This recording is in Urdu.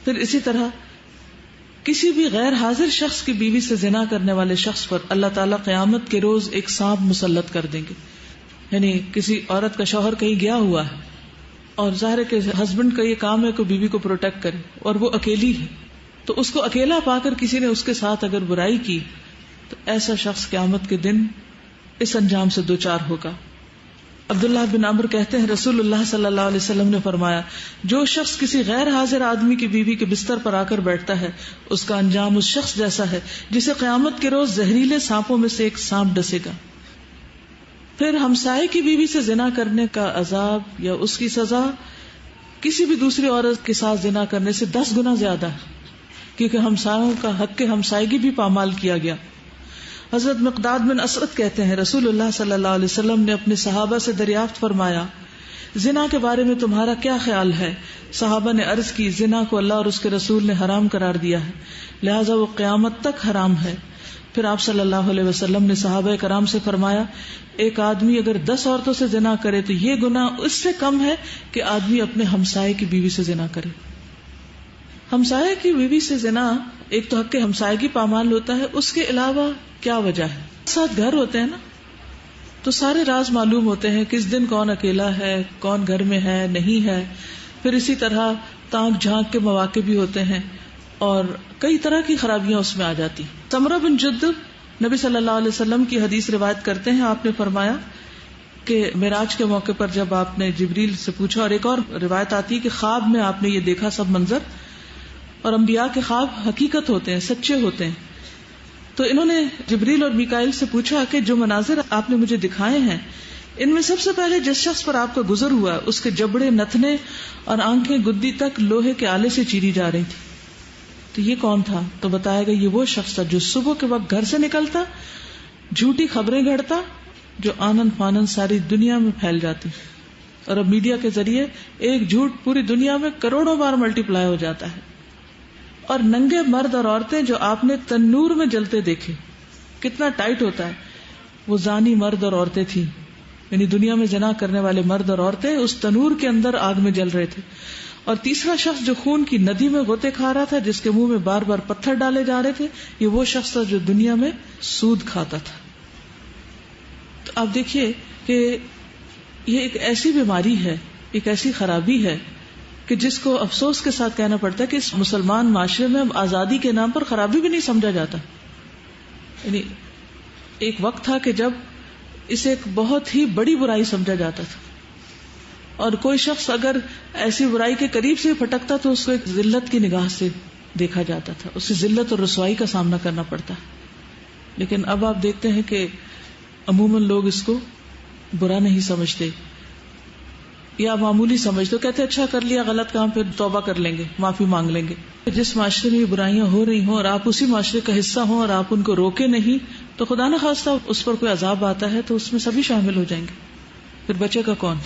پھر اسی طرح کسی بھی غیر حاضر شخص کی بیوی سے زنا کرنے والے شخص پر اللہ تعالیٰ قیامت کے روز ایک سانپ مسلط کر دیں گے. یعنی کسی عورت کا شوہر کہیں گیا ہوا ہے اور ظاہر ہے کہ ہسبینڈ کا یہ کام ہے کہ بیوی کو پروٹیکٹ کرے اور وہ اکیلی ہے، تو اس کو اکیلا پا کر کسی نے اس کے ساتھ اگر برائی کی تو ایسا شخص قیامت کے دن اس انجام سے دوچار ہوگا. عبداللہ بن عمرو کہتے ہیں رسول اللہ صلی اللہ علیہ وسلم نے فرمایا جو شخص کسی غیر حاضر آدمی کی بیوی کے بستر پر آ کر بیٹھتا ہے اس کا انجام اس شخص جیسا ہے جسے قیامت کے روز زہریلے سانپوں میں سے ایک سانپ ڈسے گا. پھر ہمسائے کی بیوی سے زنا کرنے کا عذاب یا اس کی سزا کسی بھی دوسری عورت کے ساتھ زنا کرنے سے 10 گنا زیادہ ہے، کیونکہ ہمسایوں کا حق ہمسائیگی بھی پامال کیا گیا. حضرت مقداد بن اسود کہتے ہیں رسول اللہ صلی اللہ علیہ وسلم نے اپنے صحابہ سے دریافت فرمایا زنا کے بارے میں تمہارا کیا خیال ہے؟ صحابہ نے عرض کی زنا کو اللہ اور اس کے رسول نے حرام قرار دیا ہے، لہذا وہ قیامت تک حرام ہے. پھر آپ صلی اللہ علیہ وسلم نے صحابہ کرام سے فرمایا ایک آدمی اگر 10 عورتوں سے زنا کرے تو یہ گناہ اس سے کم ہے کہ آدمی اپنے ہمسائے کی بیوی سے زنا کرے. ہمسائے کی بیوی سے زنا ایک تو حق ہمسائیگی پامال ہوتا ہے، اس کے علاوہ کیا وجہ ہے؟ ساتھ گھر ہوتے ہیں نا، تو سارے راز معلوم ہوتے ہیں، کس دن کون اکیلا ہے، کون گھر میں ہے نہیں ہے. پھر اسی طرح تانک جھانک کے مواقع بھی ہوتے ہیں اور کئی طرح کی خرابیاں اس میں آ جاتی. سمرہ بن جندب نبی صلی اللہ علیہ وسلم کی حدیث روایت کرتے ہیں، آپ نے فرمایا کہ معراج کے موقع پر جب آپ نے جبریل سے پوچھا، اور ایک اور روایت آتی ہے کہ خواب میں آپ نے یہ دیکھا سب منظر، اور انبیاء کے خواب حقیقت ہوتے ہیں، سچے ہوتے ہیں. تو انہوں نے جبریل اور میکائیل سے پوچھا کہ جو مناظر آپ نے مجھے دکھائے ہیں ان میں سب سے پہلے جس شخص پر آپ کا گزر ہوا اس کے جبڑے، نتنے اور آنکھیں گدی تک لوہے کے آلے سے چیری جا رہی تھی، تو یہ کون تھا؟ تو بتایا گیا یہ وہ شخص تھا جو صبح کے وقت گھر سے نکلتا، جھوٹی خبریں گھڑتا جو آنن فانن ساری دنیا میں پھیل جاتی، اور اب میڈیا کے ذریعے ایک جھوٹ پوری دنیا میں کروڑوں بار ملٹی پلائی ہو جاتا ہے. اور ننگے مرد اور عورتیں جو آپ نے تنور میں جلتے دیکھے، کتنا ٹائٹ ہوتا ہے، وہ زانی مرد اور عورتیں تھیں، یعنی دنیا میں زنا کرنے والے مرد اور عورتیں اس تنور کے اندر آگ میں جل رہے تھے. اور تیسرا شخص جو خون کی ندی میں غوطے کھا رہا تھا، جس کے منہ میں بار بار پتھر ڈالے جا رہے تھے، یہ وہ شخص تھا جو دنیا میں سود کھاتا تھا. تو آپ دیکھیے کہ یہ ایک ایسی بیماری ہے، ایک ایسی خرابی ہے کہ جس کو افسوس کے ساتھ کہنا پڑتا ہے کہ اس مسلمان معاشرے میں اب آزادی کے نام پر خرابی بھی نہیں سمجھا جاتا. یعنی ایک وقت تھا کہ جب اسے ایک بہت ہی بڑی برائی سمجھا جاتا تھا، اور کوئی شخص اگر ایسی برائی کے قریب سے پھٹکتا تو اس کو ایک ذلت کی نگاہ سے دیکھا جاتا تھا، اسے ذلت اور رسوائی کا سامنا کرنا پڑتا. لیکن اب آپ دیکھتے ہیں کہ عموماً لوگ اس کو برا نہیں سمجھتے یا معمولی سمجھتے، کہتے اچھا کر لیا غلط کام، پھر توبہ کر لیں گے، معافی مانگ لیں گے. جس معاشرے میں یہ برائیاں ہو رہی ہوں اور آپ اسی معاشرے کا حصہ ہوں اور آپ ان کو روکے نہیں تو خدا نخواستہ اس پر کوئی عذاب آتا ہے تو اس میں سبھی شامل ہو جائیں گے، پھر بچے گا کون؟